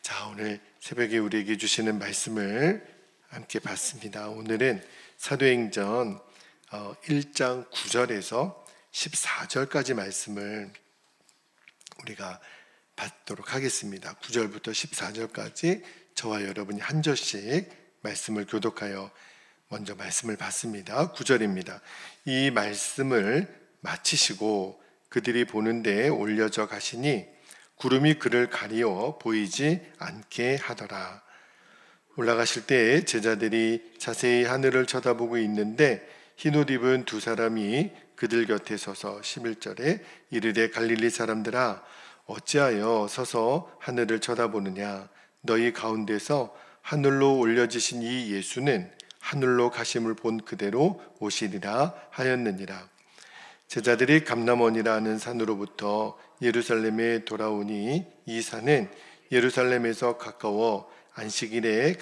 자, 오늘 새벽에 우리에게 주시는 말씀을 함께 봤습니다. 오늘은 사도행전 1장 9절에서 14절까지 말씀을 우리가 받도록 하겠습니다. 9절부터 14절까지 저와 여러분이 한 절씩 말씀을 교독하여 먼저 말씀을 받습니다. 9절입니다. 이 말씀을 마치시고 그들이 보는 데에 올려져 가시니 구름이 그를 가리워 보이지 않게 하더라. 올라가실 때에 제자들이 자세히 하늘을 쳐다보고 있는데 흰옷 입은 두 사람이 그들 곁에 서서 11절에 이르되 갈릴리 사람들아 어찌하여 서서 하늘을 쳐다보느냐. 너희 가운데서 하늘로 올려지신 이 예수는 하늘로 가심을 본 그대로 오시리라 하였느니라. 제자들이 감람원이라 하는 산으로부터 예루살렘에 돌아오니 이 산은 예루살렘에서 가까워 안식일에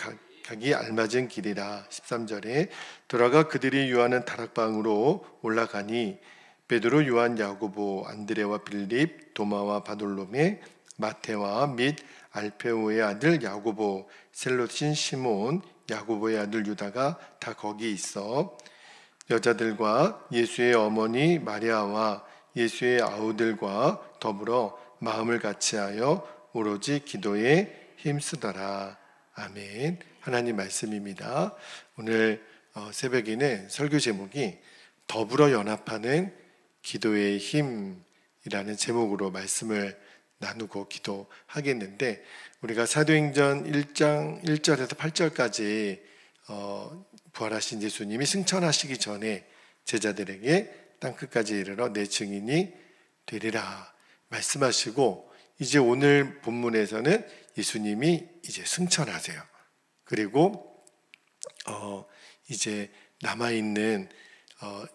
가기 알맞은 길이라. 13절에 돌아가 그들이 유하는 다락방으로 올라가니 베드로, 요한, 야고보, 안드레와 빌립, 도마와 바돌로메, 마테와 및 알페오의 아들 야고보, 셀롯인 시몬, 야고보의 아들 유다가 다 거기 있어 여자들과 예수의 어머니 마리아와 예수의 아우들과 더불어 마음을 같이하여 오로지 기도에 힘쓰더라. 아멘. 하나님 말씀입니다. 오늘 새벽에는 설교 제목이 더불어 연합하는 기도의 힘이라는 제목으로 말씀을 나누고 기도하겠는데, 우리가 사도행전 1장 1절에서 8절까지 부활하신 예수님이 승천하시기 전에 제자들에게 땅끝까지 이르러 내 증인이 되리라 말씀하시고, 이제 오늘 본문에서는 예수님이 이제 승천하세요. 그리고 이제 남아있는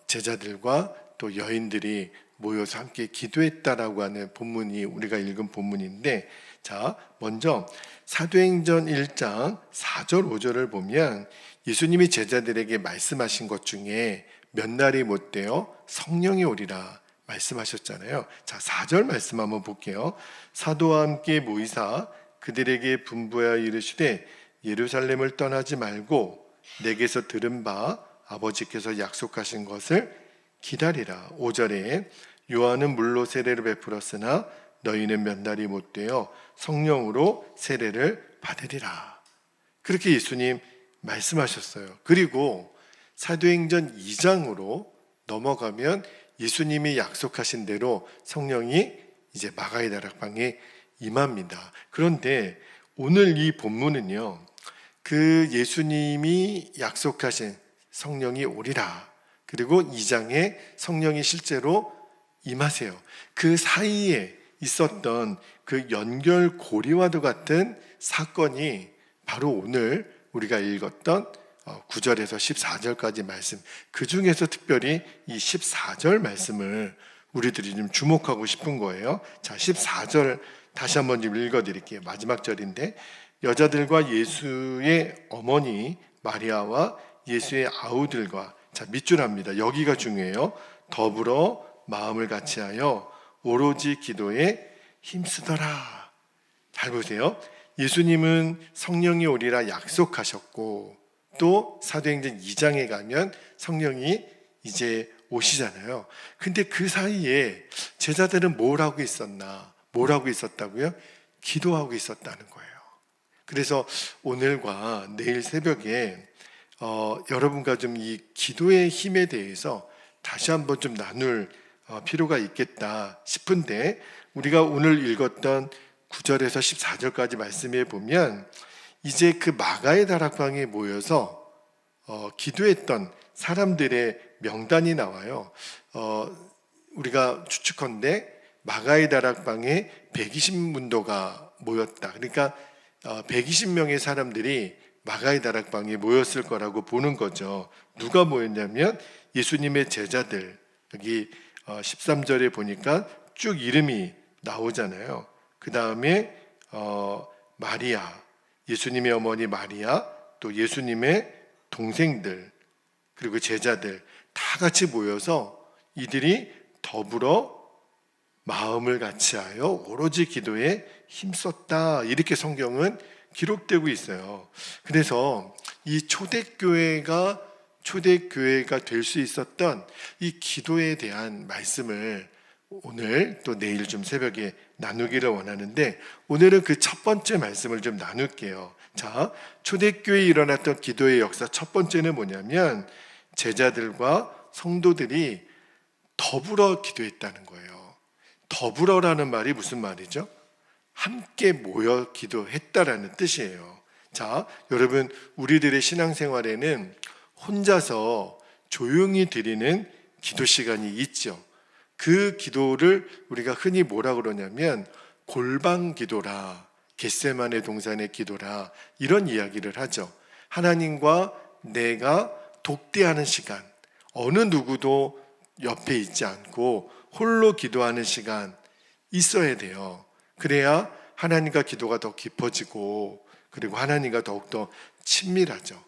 제자들과 또 여인들이 모여서 함께 기도했다라고 하는 본문이 우리가 읽은 본문인데, 자, 먼저 사도행전 1장 4절 5절을 보면 예수님이 제자들에게 말씀하신 것 중에 몇 날이 못 되어 성령이 오리라 말씀하셨잖아요. 자, 4절 말씀 한번 볼게요. 사도와 함께 모이사 그들에게 분부하여 이르시되 예루살렘을 떠나지 말고 내게서 들은 바 아버지께서 약속하신 것을 기다리라. 5절에 요한은 물로 세례를 베풀었으나 너희는 몇 날이 못 되어 성령으로 세례를 받으리라. 그렇게 예수님 말씀하셨어요. 그리고 사도행전 2장으로 넘어가면 예수님이 약속하신 대로 성령이 이제 마가의 다락방에 임합니다. 그런데 오늘 이 본문은요, 그 예수님이 약속하신 성령이 오리라, 그리고 2장에 성령이 실제로 임하세요. 그 사이에 있었던 그 연결고리와도 같은 사건이 바로 오늘 우리가 읽었던 9절에서 14절까지 말씀, 그 중에서 특별히 이 14절 말씀을 우리들이 좀 주목하고 싶은 거예요. 자, 14절 다시 한번 좀 읽어드릴게요. 마지막 절인데, 여자들과 예수의 어머니 마리아와 예수의 아우들과, 자, 밑줄합니다. 여기가 중요해요. 더불어 마음을 같이하여 오로지 기도에 힘쓰더라. 잘 보세요. 예수님은 성령이 오리라 약속하셨고, 또 사도행전 2장에 가면 성령이 이제 오시잖아요. 근데 그 사이에 제자들은 뭘 하고 있었나? 뭘 하고 있었다고요? 기도하고 있었다는 거예요. 그래서 오늘과 내일 새벽에 여러분과 좀 이 기도의 힘에 대해서 다시 한번 좀 나눌 필요가 있겠다 싶은데, 우리가 오늘 읽었던 9절에서 14절까지 말씀해 보면 이제 그 마가의 다락방에 모여서 기도했던 사람들의 명단이 나와요. 우리가 추측컨대 마가의 다락방에 120문도가 모였다. 그러니까 120명의 사람들이 마가의 다락방에 모였을 거라고 보는 거죠. 누가 모였냐면 예수님의 제자들. 여기 13절에 보니까 쭉 이름이 나오잖아요. 그 다음에 마리아, 예수님의 어머니 마리아, 또 예수님의 동생들, 그리고 제자들 다 같이 모여서 이들이 더불어 마음을 같이하여 오로지 기도에 힘썼다, 이렇게 성경은 기록되고 있어요. 그래서 이 초대교회가 될 수 있었던 이 기도에 대한 말씀을 오늘 또 내일 좀 새벽에 나누기를 원하는데, 오늘은 그 첫 번째 말씀을 좀 나눌게요. 자, 초대교회에 일어났던 기도의 역사 첫 번째는 뭐냐면, 제자들과 성도들이 더불어 기도했다는 거예요. 더불어라는 말이 무슨 말이죠? 함께 모여 기도했다라는 뜻이에요. 자, 여러분, 우리들의 신앙생활에는 혼자서 조용히 드리는 기도 시간이 있죠. 그 기도를 우리가 흔히 뭐라 그러냐면 골방 기도라, 겟세마네 동산의 기도라, 이런 이야기를 하죠. 하나님과 내가 독대하는 시간, 어느 누구도 옆에 있지 않고 홀로 기도하는 시간 있어야 돼요. 그래야 하나님과 기도가 더 깊어지고, 그리고 하나님과 더욱더 친밀하죠.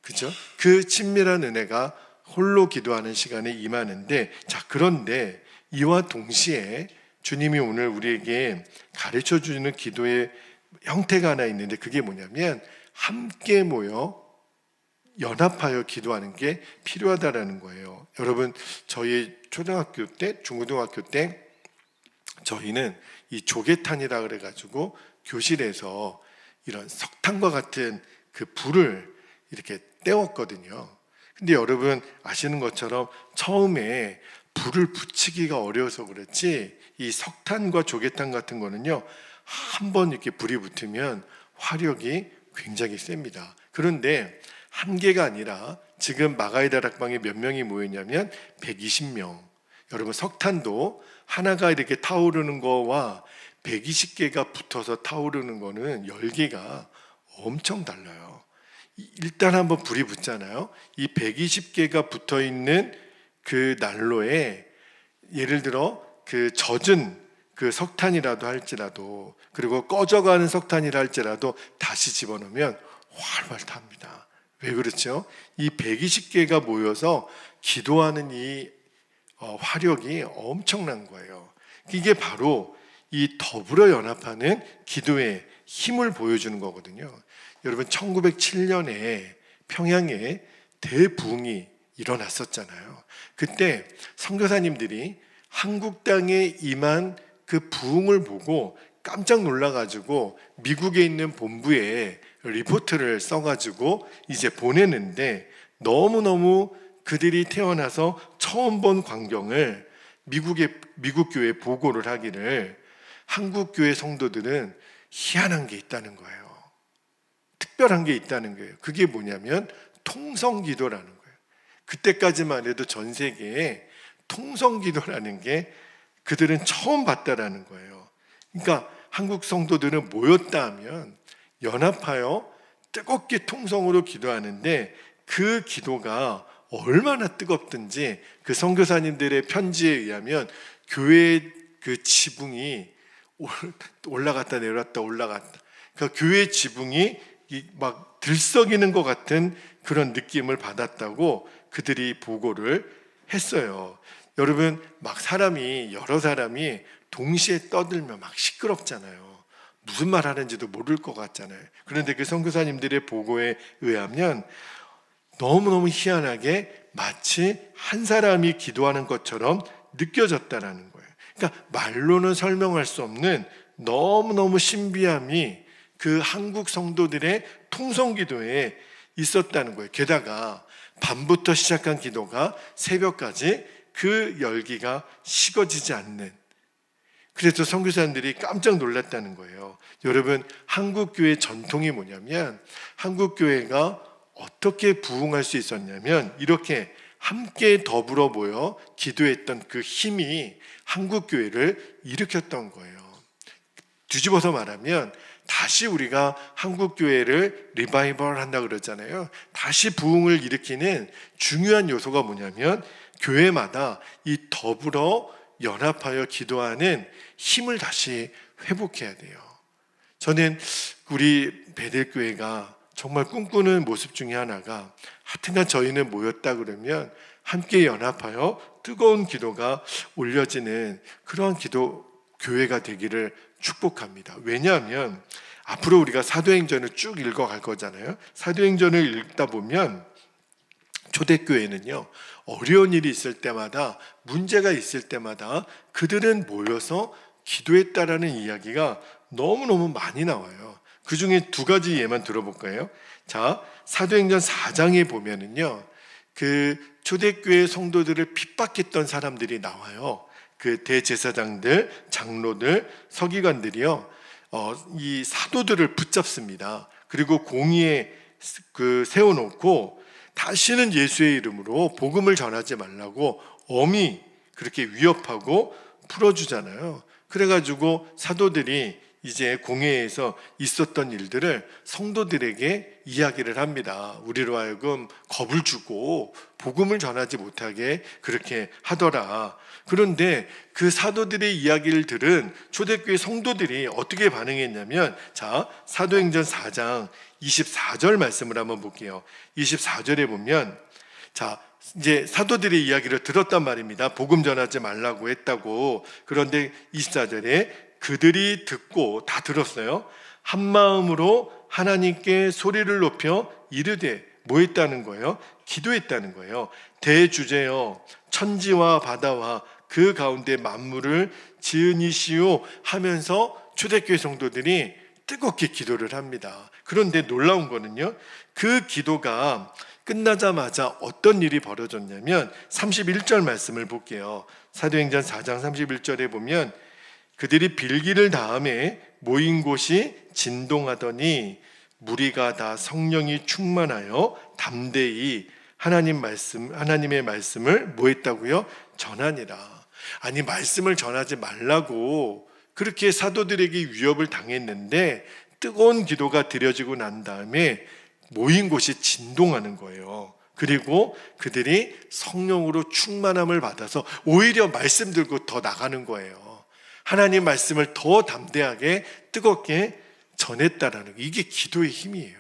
그죠? 그 친밀한 은혜가 홀로 기도하는 시간에 임하는데, 자, 그런데 이와 동시에 주님이 오늘 우리에게 가르쳐 주는 기도의 형태가 하나 있는데, 그게 뭐냐면 함께 모여 연합하여 기도하는 게 필요하다라는 거예요. 여러분, 저희 초등학교 때, 중고등학교 때 저희는 이 조개탄이라 그래가지고 교실에서 이런 석탄과 같은 그 불을 이렇게 떼웠거든요. 근데 여러분 아시는 것처럼 처음에 불을 붙이기가 어려워서 그렇지, 이 석탄과 조개탄 같은 거는요, 한번 이렇게 불이 붙으면 화력이 굉장히 셉니다. 그런데 한 개가 아니라 지금 마가이 다락방에 몇 명이 모였냐면 120명. 여러분, 석탄도 하나가 이렇게 타오르는 거와 120개가 붙어서 타오르는 거는 열기가 엄청 달라요. 일단 한번 불이 붙잖아요. 이 120개가 붙어 있는 그 난로에 예를 들어 그 젖은 그 석탄이라도 할지라도, 그리고 꺼져가는 석탄이라 할지라도 다시 집어넣으면 활활 탑니다. 왜 그렇죠? 이 120개가 모여서 기도하는 이 화력이 엄청난 거예요. 이게 바로 이 더불어 연합하는 기도의 힘을 보여주는 거거든요. 여러분, 1907년에 평양에 대부흥이 일어났었잖아요. 그때 선교사님들이 한국 땅에 임한 그 부흥을 보고 깜짝 놀라가지고 미국에 있는 본부에 리포트를 써가지고 이제 보내는데, 너무너무 그들이 태어나서 처음 본 광경을 미국 교회에 보고를 하기를, 한국 교회 성도들은 희한한 게 있다는 거예요. 특별한 게 있다는 거예요. 그게 뭐냐면 통성기도라는 거예요. 그때까지만 해도 전 세계에 통성기도라는 게 그들은 처음 봤다라는 거예요. 그러니까 한국 성도들은 모였다 하면 연합하여 뜨겁게 통성으로 기도하는데, 그 기도가 얼마나 뜨겁든지 그 선교사님들의 편지에 의하면 교회의 그 지붕이 올라갔다 내려갔다 올라갔다, 그 교회 지붕이 막 들썩이는 것 같은 그런 느낌을 받았다고 그들이 보고를 했어요. 여러분, 막 여러 사람이 동시에 떠들면 막 시끄럽잖아요. 무슨 말 하는지도 모를 것 같잖아요. 그런데 그 선교사님들의 보고에 의하면 너무너무 희한하게 마치 한 사람이 기도하는 것처럼 느껴졌다라는 거예요. 그러니까 말로는 설명할 수 없는 너무너무 신비함이 그 한국 성도들의 통성기도에 있었다는 거예요. 게다가 밤부터 시작한 기도가 새벽까지 그 열기가 식어지지 않는, 그래서 선교사님들이 깜짝 놀랐다는 거예요. 여러분, 한국교회 전통이 뭐냐면, 한국교회가 어떻게 부흥할 수 있었냐면, 이렇게 함께 더불어 모여 기도했던 그 힘이 한국교회를 일으켰던 거예요. 뒤집어서 말하면 다시 우리가 한국교회를 리바이벌 한다 그러잖아요. 다시 부흥을 일으키는 중요한 요소가 뭐냐면, 교회마다 이 더불어 연합하여 기도하는 힘을 다시 회복해야 돼요. 저는 우리 베델교회가 정말 꿈꾸는 모습 중에 하나가, 하여튼간 저희는 모였다 그러면 함께 연합하여 뜨거운 기도가 올려지는 그러한 교회가 되기를 축복합니다. 왜냐하면 앞으로 우리가 사도행전을 쭉 읽어갈 거잖아요. 사도행전을 읽다 보면 초대교회는요, 어려운 일이 있을 때마다, 문제가 있을 때마다 그들은 모여서 기도했다라는 이야기가 너무너무 많이 나와요. 그 중에 두 가지 예만 들어볼까요? 자, 사도행전 4장에 보면은요, 그 초대교회 성도들을 핍박했던 사람들이 나와요. 그 대제사장들, 장로들, 서기관들이요, 이 사도들을 붙잡습니다. 그리고 공의에 세워놓고 다시는 예수의 이름으로 복음을 전하지 말라고 엄히 그렇게 위협하고 풀어주잖아요. 그래가지고 사도들이 이제 공회에서 있었던 일들을 성도들에게 이야기를 합니다. 우리로 하여금 겁을 주고 복음을 전하지 못하게 그렇게 하더라. 그런데 그 사도들의 이야기를 들은 초대교회 성도들이 어떻게 반응했냐면, 자, 사도행전 4장 24절 말씀을 한번 볼게요. 24절에 보면, 자, 이제 사도들의 이야기를 들었단 말입니다. 복음 전하지 말라고 했다고. 그런데 24절에 그들이 듣고, 다 들었어요. 한 마음으로 하나님께 소리를 높여 이르되, 뭐 했다는 거예요? 기도했다는 거예요. 대주제여, 천지와 바다와 그 가운데 만물을 지으니시오 하면서 초대교회 성도들이 뜨겁게 기도를 합니다. 그런데 놀라운 거는요, 그 기도가 끝나자마자 어떤 일이 벌어졌냐면 31절 말씀을 볼게요. 사도행전 4장 31절에 보면, 그들이 빌기를 다음에 모인 곳이 진동하더니 무리가 다 성령이 충만하여 담대히 하나님의 말씀을 뭐 했다고요? 전하니라. 아니, 말씀을 전하지 말라고 그렇게 사도들에게 위협을 당했는데 뜨거운 기도가 드려지고 난 다음에 모인 곳이 진동하는 거예요. 그리고 그들이 성령으로 충만함을 받아서 오히려 말씀 들고 더 나가는 거예요. 하나님 말씀을 더 담대하게 뜨겁게 전했다라는, 이게 기도의 힘이에요.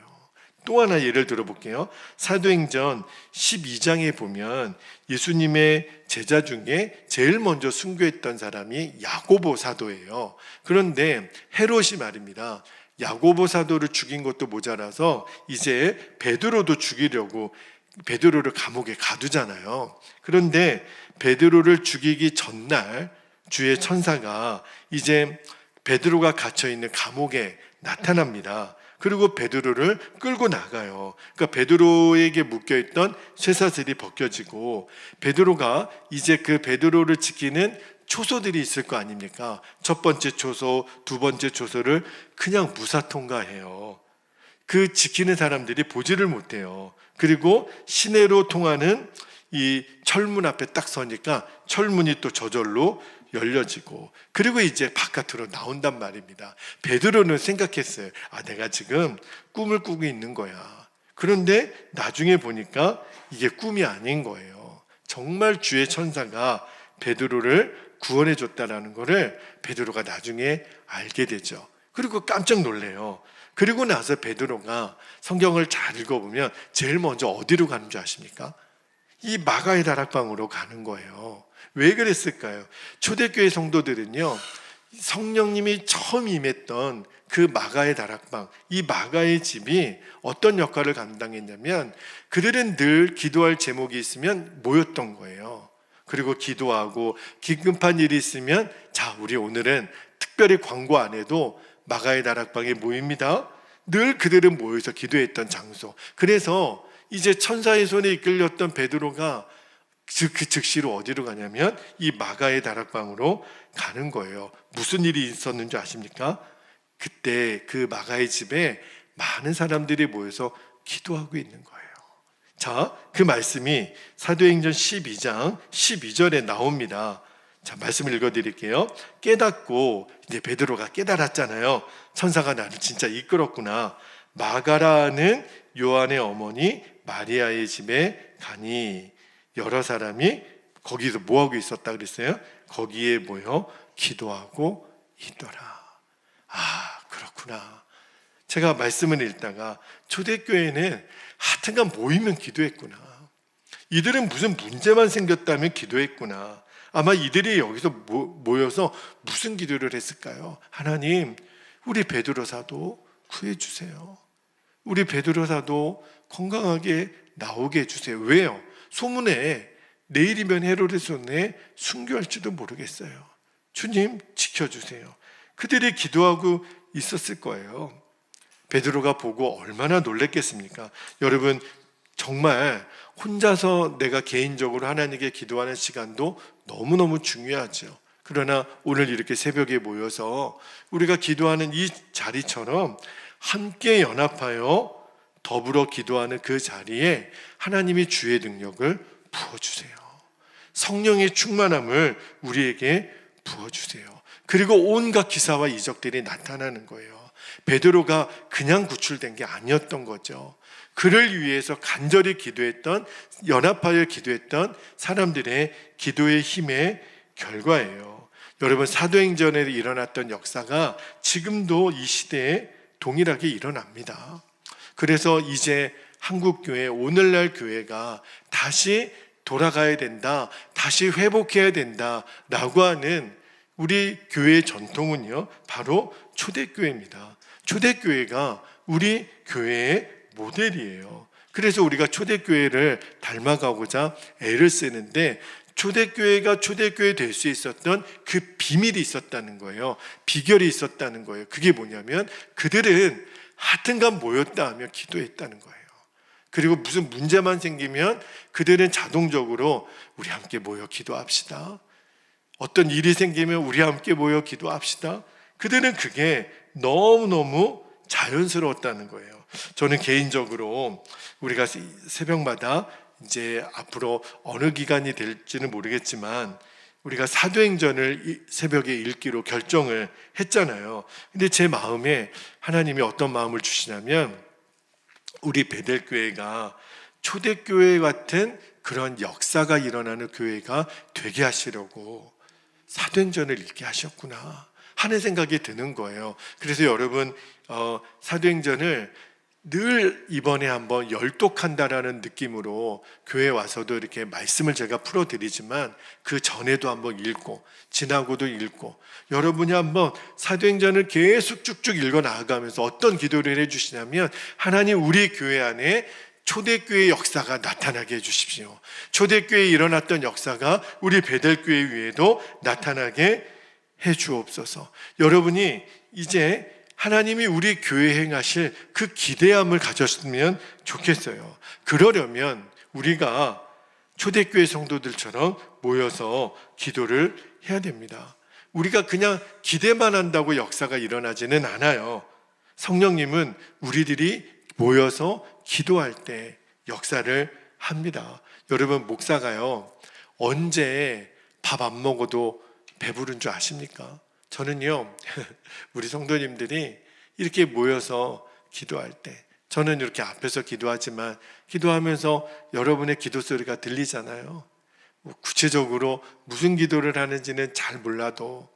또 하나 예를 들어볼게요. 사도행전 12장에 보면 예수님의 제자 중에 제일 먼저 순교했던 사람이 야고보 사도예요. 그런데 헤롯이 말입니다, 야고보 사도를 죽인 것도 모자라서 이제 베드로도 죽이려고 베드로를 감옥에 가두잖아요. 그런데 베드로를 죽이기 전날 주의 천사가 이제 베드로가 갇혀있는 감옥에 나타납니다. 그리고 베드로를 끌고 나가요. 그러니까 베드로에게 묶여있던 쇠사슬이 벗겨지고, 베드로가 이제 그 베드로를 지키는 초소들이 있을 거 아닙니까? 첫 번째 초소, 두 번째 초소를 그냥 무사 통과해요. 그 지키는 사람들이 보지를 못해요. 그리고 시내로 통하는 이 철문 앞에 딱 서니까 철문이 또 저절로 열려지고, 그리고 이제 바깥으로 나온단 말입니다. 베드로는 생각했어요. 아, 내가 지금 꿈을 꾸고 있는 거야. 그런데 나중에 보니까 이게 꿈이 아닌 거예요. 정말 주의 천사가 베드로를 구원해 줬다라는 거를 베드로가 나중에 알게 되죠. 그리고 깜짝 놀래요. 그리고 나서 베드로가 성경을 잘 읽어보면 제일 먼저 어디로 가는 줄 아십니까? 이 마가의 다락방으로 가는 거예요. 왜 그랬을까요? 초대교회 성도들은요, 성령님이 처음 임했던 그 마가의 다락방, 이 마가의 집이 어떤 역할을 감당했냐면, 그들은 늘 기도할 제목이 있으면 모였던 거예요. 그리고 기도하고 긴급한 일이 있으면, 자, 우리 오늘은 특별히 광고 안 해도 마가의 다락방에 모입니다. 늘 그들은 모여서 기도했던 장소. 그래서 이제 천사의 손에 이끌렸던 베드로가 그 즉시로 어디로 가냐면 이 마가의 다락방으로 가는 거예요. 무슨 일이 있었는지 아십니까? 그때 그 마가의 집에 많은 사람들이 모여서 기도하고 있는 거예요. 자, 그 말씀이 사도행전 12장 12절에 나옵니다. 자, 말씀을 읽어드릴게요. 깨닫고, 이제 베드로가 깨달았잖아요. 천사가 나를 진짜 이끌었구나. 마가라는 요한의 어머니 마리아의 집에 가니, 여러 사람이 거기서 뭐하고 있었다 그랬어요? 거기에 모여 기도하고 있더라. 아, 그렇구나. 제가 말씀을 읽다가 초대교회는 하여튼간 모이면 기도했구나. 이들은 무슨 문제만 생겼다면 기도했구나. 아마 이들이 여기서 모여서 무슨 기도를 했을까요? 하나님, 우리 베드로 사도 구해주세요. 우리 베드로 사도 건강하게 나오게 해주세요. 왜요? 소문에 내일이면 헤로데 손에 순교할지도 모르겠어요. 주님 지켜주세요. 그들이 기도하고 있었을 거예요. 베드로가 보고 얼마나 놀랬겠습니까? 여러분, 정말 혼자서 내가 개인적으로 하나님께 기도하는 시간도 너무너무 중요하죠. 그러나 오늘 이렇게 새벽에 모여서 우리가 기도하는 이 자리처럼 함께 연합하여 더불어 기도하는 그 자리에 하나님이 주의 능력을 부어주세요. 성령의 충만함을 우리에게 부어주세요. 그리고 온갖 기사와 이적들이 나타나는 거예요. 베드로가 그냥 구출된 게 아니었던 거죠. 그를 위해서 간절히 기도했던, 연합하여 기도했던 사람들의 기도의 힘의 결과예요. 여러분, 사도행전에 일어났던 역사가 지금도 이 시대에 동일하게 일어납니다. 그래서 이제 한국교회, 오늘날 교회가 다시 돌아가야 된다, 다시 회복해야 된다라고 하는 우리 교회의 전통은요, 바로 초대교회입니다. 초대교회가 우리 교회의 모델이에요. 그래서 우리가 초대교회를 닮아가고자 애를 쓰는데, 초대교회가 초대교회 될 수 있었던 그 비밀이 있었다는 거예요. 비결이 있었다는 거예요. 그게 뭐냐면 그들은 하여튼간 모였다 하며 기도했다는 거예요. 그리고 무슨 문제만 생기면 그들은 자동적으로 우리 함께 모여 기도합시다. 어떤 일이 생기면 우리 함께 모여 기도합시다. 그들은 그게 너무너무 자연스러웠다는 거예요. 저는 개인적으로 우리가 새벽마다 이제 앞으로 어느 기간이 될지는 모르겠지만 우리가 사도행전을 새벽에 읽기로 결정을 했잖아요. 근데 제 마음에 하나님이 어떤 마음을 주시냐면 우리 베델교회가 초대교회 같은 그런 역사가 일어나는 교회가 되게 하시려고 사도행전을 읽게 하셨구나 하는 생각이 드는 거예요. 그래서 여러분, 사도행전을 늘 이번에 한번 열독한다라는 느낌으로 교회에 와서도 이렇게 말씀을 제가 풀어드리지만 그 전에도 한번 읽고 지나고도 읽고 여러분이 한번 사도행전을 계속 쭉쭉 읽어 나아가면서 어떤 기도를 해주시냐면 하나님, 우리 교회 안에 초대교회 역사가 나타나게 해주십시오. 초대교회에 일어났던 역사가 우리 베델교회 위에도 나타나게 해주옵소서. 여러분이 이제 하나님이 우리 교회에 행하실 그 기대함을 가졌으면 좋겠어요. 그러려면 우리가 초대교회 성도들처럼 모여서 기도를 해야 됩니다. 우리가 그냥 기대만 한다고 역사가 일어나지는 않아요. 성령님은 우리들이 모여서 기도할 때 역사를 합니다. 여러분, 목사가요, 언제 밥 안 먹어도 배부른 줄 아십니까? 저는요, 우리 성도님들이 이렇게 모여서 기도할 때, 저는 이렇게 앞에서 기도하지만 기도하면서 여러분의 기도 소리가 들리잖아요. 구체적으로 무슨 기도를 하는지는 잘 몰라도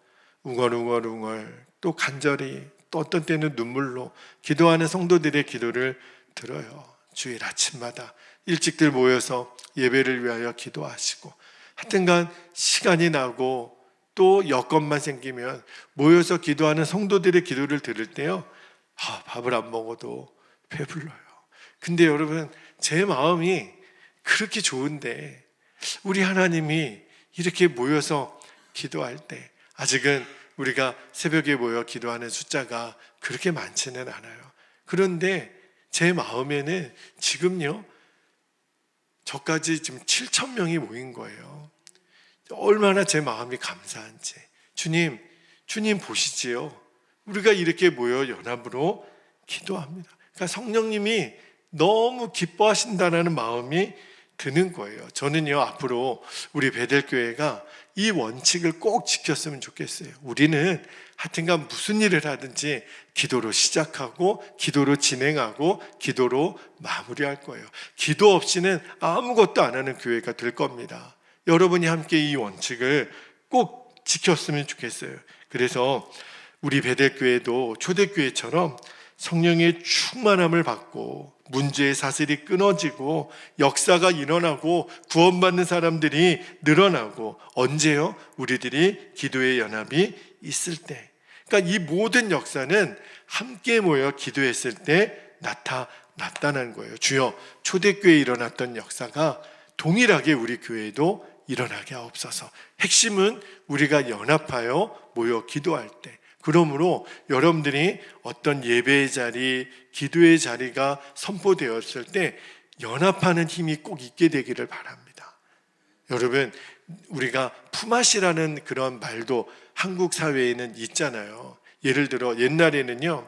웅얼웅얼 또 간절히 또 어떤 때는 눈물로 기도하는 성도들의 기도를 들어요. 주일 아침마다 일찍들 모여서 예배를 위하여 기도하시고, 하여튼간 시간이 나고 또 여건만 생기면 모여서 기도하는 성도들의 기도를 들을 때요, 밥을 안 먹어도 배불러요. 근데 여러분, 제 마음이 그렇게 좋은데 우리 하나님이 이렇게 모여서 기도할 때, 아직은 우리가 새벽에 모여 기도하는 숫자가 그렇게 많지는 않아요. 그런데 제 마음에는 지금요, 저까지 지금 7,000명이 모인 거예요. 얼마나 제 마음이 감사한지. 주님 보시지요. 우리가 이렇게 모여 연합으로 기도합니다. 그러니까 성령님이 너무 기뻐하신다는 마음이 드는 거예요. 저는요, 앞으로 우리 베델교회가 이 원칙을 꼭 지켰으면 좋겠어요. 우리는 하여튼간 무슨 일을 하든지 기도로 시작하고 기도로 진행하고 기도로 마무리할 거예요. 기도 없이는 아무것도 안 하는 교회가 될 겁니다. 여러분이 함께 이 원칙을 꼭 지켰으면 좋겠어요. 그래서 우리 베델교회도 초대교회처럼 성령의 충만함을 받고 문제의 사슬이 끊어지고 역사가 일어나고 구원받는 사람들이 늘어나고, 언제요? 우리들이 기도의 연합이 있을 때. 그러니까 이 모든 역사는 함께 모여 기도했을 때 나타난 거예요. 주여, 초대교회에 일어났던 역사가 동일하게 우리 교회에도 일어나게 하옵소서. 핵심은 우리가 연합하여 모여 기도할 때. 그러므로 여러분들이 어떤 예배의 자리, 기도의 자리가 선포되었을 때 연합하는 힘이 꼭 있게 되기를 바랍니다. 여러분, 우리가 품앗이라는 그런 말도 한국 사회에는 있잖아요. 예를 들어 옛날에는요,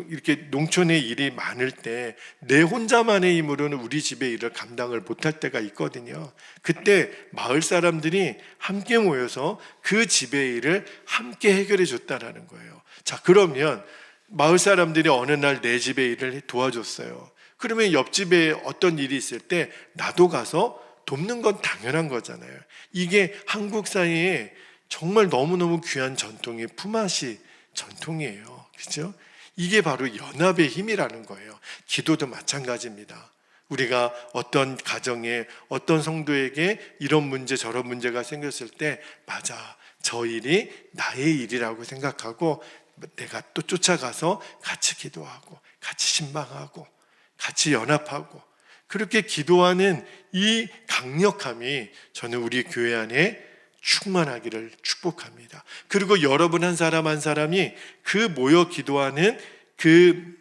이렇게 농촌에 일이 많을 때 내 혼자만의 힘으로는 우리 집의 일을 감당을 못할 때가 있거든요. 그때 마을 사람들이 함께 모여서 그 집의 일을 함께 해결해 줬다라는 거예요. 자, 그러면 마을 사람들이 어느 날 내 집의 일을 도와줬어요. 그러면 옆집에 어떤 일이 있을 때 나도 가서 돕는 건 당연한 거잖아요. 이게 한국 사회에 정말 너무너무 귀한 전통이 품앗이 전통이에요. 그렇죠? 이게 바로 연합의 힘이라는 거예요. 기도도 마찬가지입니다. 우리가 어떤 가정에, 어떤 성도에게 이런 문제 저런 문제가 생겼을 때, 맞아, 저 일이 나의 일이라고 생각하고 내가 또 쫓아가서 같이 기도하고 같이 신방하고 같이 연합하고, 그렇게 기도하는 이 강력함이 저는 우리 교회 안에 충만하기를 축복합니다. 그리고 여러분 한 사람 한 사람이 그 모여 기도하는 그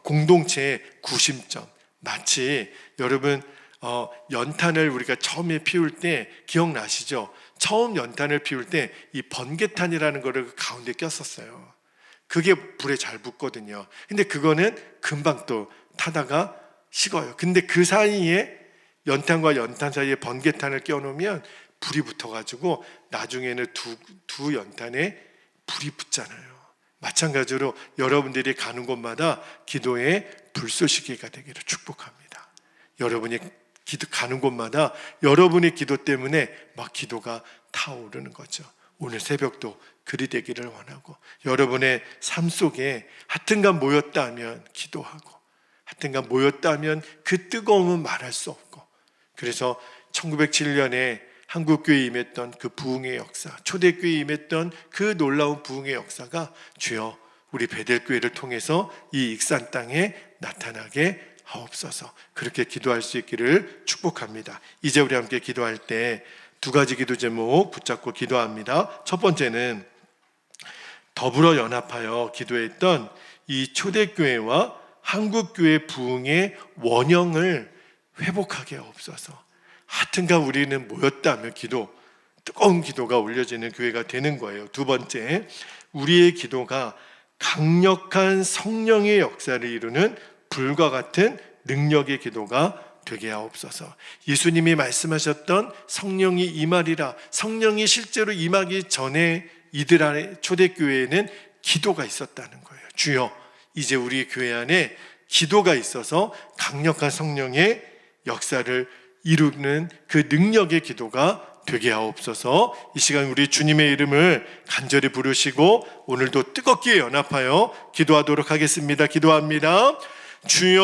공동체의 구심점, 마치 여러분 연탄을 우리가 처음에 피울 때 기억나시죠? 처음 연탄을 피울 때 이 번개탄이라는 거를 가운데 꼈었어요. 그게 불에 잘 붙거든요. 근데 그거는 금방 또 타다가 식어요. 근데 그 사이에 연탄과 연탄 사이에 번개탄을 껴놓으면 불이 붙어가지고 나중에는 두 연탄에 불이 붙잖아요. 마찬가지로 여러분들이 가는 곳마다 기도의 불쏘시개가 되기를 축복합니다. 여러분이 가는 곳마다 여러분의 기도 때문에 막 기도가 타오르는 거죠. 오늘 새벽도 그리 되기를 원하고, 여러분의 삶 속에 하여튼간 모였다 하면 기도하고, 하여튼간 모였다 하면 그 뜨거움은 말할 수 없고, 그래서 1907년에 한국교회에 임했던 그 부흥의 역사, 초대교회에 임했던 그 놀라운 부흥의 역사가 주여 우리 베델교회를 통해서 이 익산 땅에 나타나게 하옵소서. 그렇게 기도할 수 있기를 축복합니다. 이제 우리 함께 기도할 때 두 가지 기도 제목 붙잡고 기도합니다. 첫 번째는 더불어 연합하여 기도했던 이 초대교회와 한국교회 부흥의 원형을 회복하게 하옵소서. 하여튼간 우리는 모였다면 뜨거운 기도가 올려지는 교회가 되는 거예요. 두 번째, 우리의 기도가 강력한 성령의 역사를 이루는 불과 같은 능력의 기도가 되게 하옵소서. 예수님이 말씀하셨던 성령이 임하리라, 성령이 실제로 임하기 전에 이들 안에 초대교회에는 기도가 있었다는 거예요. 주여, 이제 우리 교회 안에 기도가 있어서 강력한 성령의 역사를 이루는 그 능력의 기도가 되게 하옵소서. 이 시간 우리 주님의 이름을 간절히 부르시고 오늘도 뜨겁게 연합하여 기도하도록 하겠습니다. 기도합니다. 주여